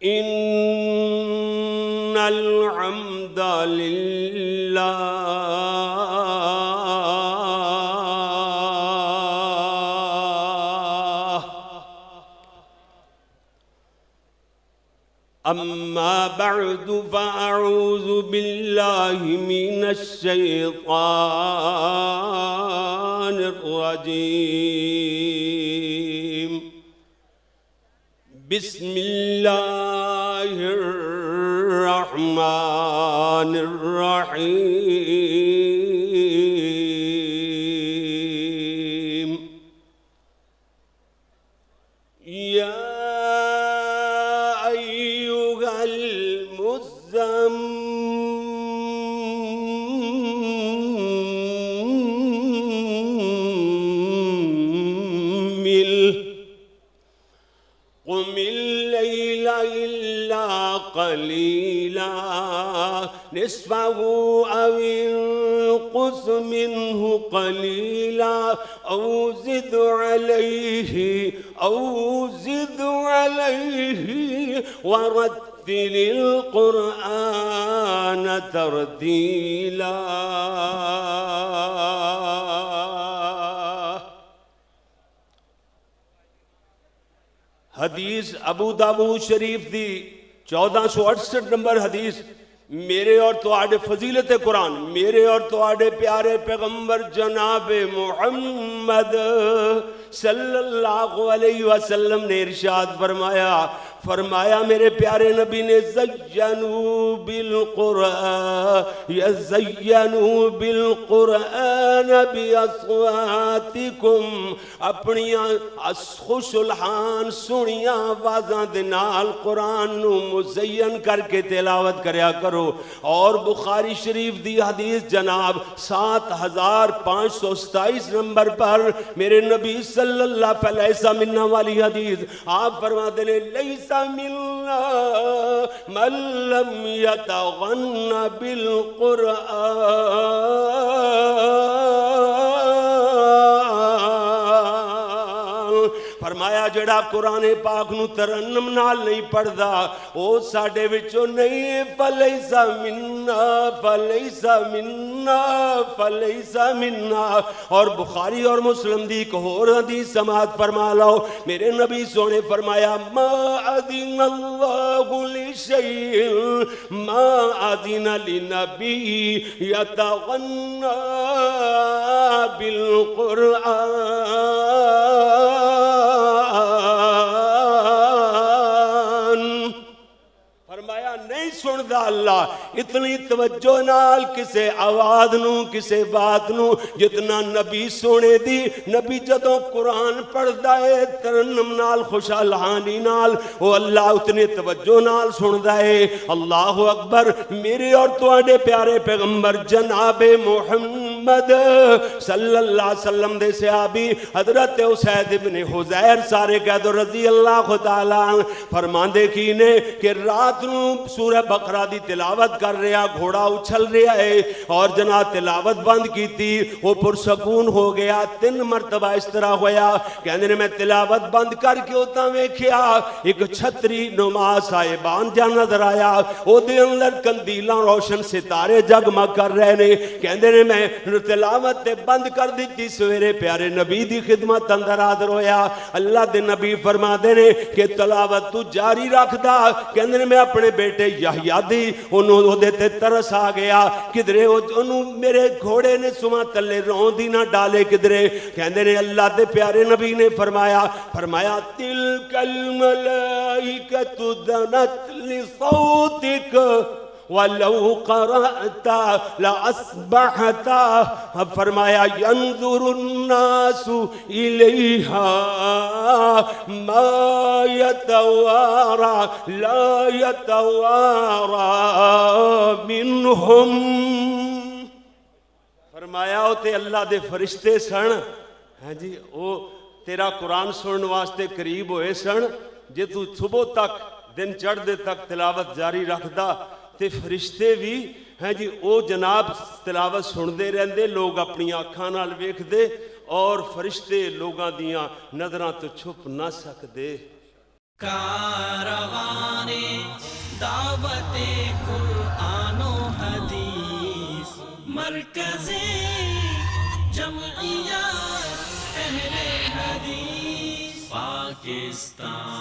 إن الحمد لله أما بعد فأعوذ بالله من الشيطان الرجيم بسم الله الرحمن الرحيم يا أيها المزمل قم الليل إلا قليلا نصفه أو انقص منه قليلا أو زد عليه ورتل القرآن ترتيلا حدیث ابو داؤد شریف دی 1468 نمبر حدیث میرے اور تواڈے فضیلت قرآن میرے اور تواڈے پیارے پیغمبر جناب محمد صلی اللہ علیہ وسلم نے ارشاد فرمایا میرے پیارے نبی نے زینوا بالقرآن باصواتکم اپنی خوش الحان سنیاں آوازاں دے نال قرآن نو مزین کر کے تلاوت کریا کرو اور بخاری شریف دی حدیث جناب 7527 نمبر پر میرے نبی صلی اللہ علیہ وسلم والی حدیث آپ فرماتے ہیں لیس منا من لم یتغن بالقرآن فرمایا جڑا قرآن پاک نو ترنم نال نہیں پڑھدا او ساڈے وچوں نہیں فلیس منا اور بخاری اور مسلم دی ایک اور حدیث سماعت فرما لو میرے نبی سونے فرمایا ما اذن اللہ لشیء ما اذن لنبی یتغنى بالقرآن فرمایا نہیں سندا اللہ اتنی توجہ نال کسے آواز نو کسے بات نو جتنا نبی سونے دی نبی جدوں قرآن پڑھدا ہے ترنم نال خوشالحانی نال وہ اللہ اتنی توجہ نال سندا ہے اللہ اکبر میرے اور تواڈے پیارے پیغمبر جناب محمد صلی اللہ علیہ وسلم دے صحابی حضرت اسید بن حضیر سارے کہہ دو رضی اللہ تعالیٰ فرماندے کی نے کہ رات نو سورہ بقرہ دی تلاوت کر رہا گھوڑا اچھل رہا ہے اور جناب تلاوت بند کی تھی وہ پرسکون ہو گیا 3 مرتبہ اس طرح ہویا کہنے نے میں تلاوت بند کر کے ہوتا ویکھیا ایک چھتری نما صاحبان جا نظر آیا او دے اندر کندیلاں روشن ستارے جگمگ کر رہے نے کہنے نے میں تلاوت بند کر دیتی سویرے پیارے نبی دی خدمت اندر حاضر ہویا اللہ دے نبی فرما دے نے کہ تلاوت تو جاری رکھ دا کہنے نے میں اپنے بیٹے یحییٰ دی انہوں دے تے ترس آ گیا کدرے انہوں میرے گھوڑے نے سما تلے رون دی نہ ڈالے کدرے کہندے نے اللہ دے پیارے نبی نے فرمایا تلک الملائکۃ دنت لصوتک وَلَوْ قَرَأْتَ لَأَصْبَحْتَ فرمایا يَنظُرُ النَّاسُ إِلَيْهَا مَا يَتَوَارَى لَا يَتَوَارَى مِنْهُمْ فرمایا ہوتے اللہ دے فرشتے سن ہاں جی وہ تیرا قرآن سنن واسطے قریب ہوئے سن جے تو صبح تک دن چڑھ دے تک تلاوت جاری رکھدا تے فرشتے بھی ہیں جی او جناب تلاوت سن دے رہندے لوگ اپنی آنکھاں نال ویکھ دے اور فرشتے لوگاں دیاں نظراں تو چھپ نہ سکدے کاروان مرکزی جمعیت اہل حدیث پاکستان.